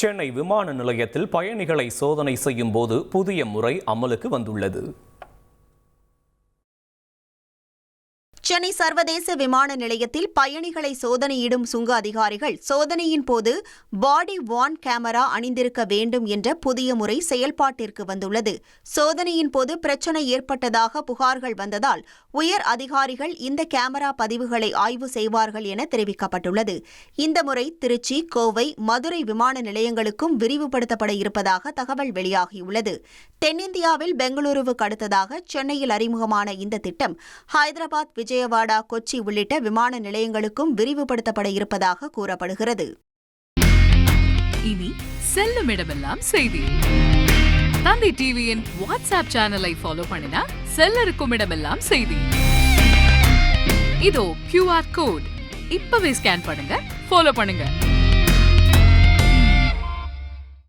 சென்னை விமான நிலையத்தில் பயணிகளை சோதனை செய்யும் போது புதிய முறை அமலுக்கு வந்துள்ளது. சென்னை சர்வதேச விமான நிலையத்தில் பயணிகளை சோதனையிடும் சுங்க அதிகாரிகள் சோதனையின் போது பாடி வார்ன் கேமரா அணிந்திருக்க வேண்டும் என்ற புதிய முறை செயல்பாட்டிற்கு வந்துள்ளது. சோதனையின் போது பிரச்சினை ஏற்பட்டதாக புகார்கள் வந்ததால் உயர் அதிகாரிகள் இந்த கேமரா பதிவுகளை ஆய்வு செய்வார்கள் என தெரிவிக்கப்பட்டுள்ளது. இந்த முறை திருச்சி, கோவை, மதுரை விமான நிலையங்களுக்கும் விரிவுபடுத்தப்பட இருப்பதாக தகவல் வெளியாகியுள்ளது. தென்னிந்தியாவில் பெங்களூருவுக்கு அடுத்ததாக சென்னையில் அறிமுகமான இந்த திட்டம் ஹைதராபாத், விஜயவாடா, கொச்சி உள்ளிட்ட விமான நிலையங்களுக்கும் விரிவுபடுத்தப்பட இருப்பதாக கூறப்படுகிறது. இனி செல்லும் இடமெல்லாம் செய்தி. தந்தி டிவியின் வாட்ஸ்அப் சேனலை ஃபாலோ பண்ணினா செல்ல இருக்கும் இடமெல்லாம் செய்தி. இதோ QR கோட் இப்பவே ஸ்கேன் பண்ணுங்க, ஃபாலோ பண்ணுங்க.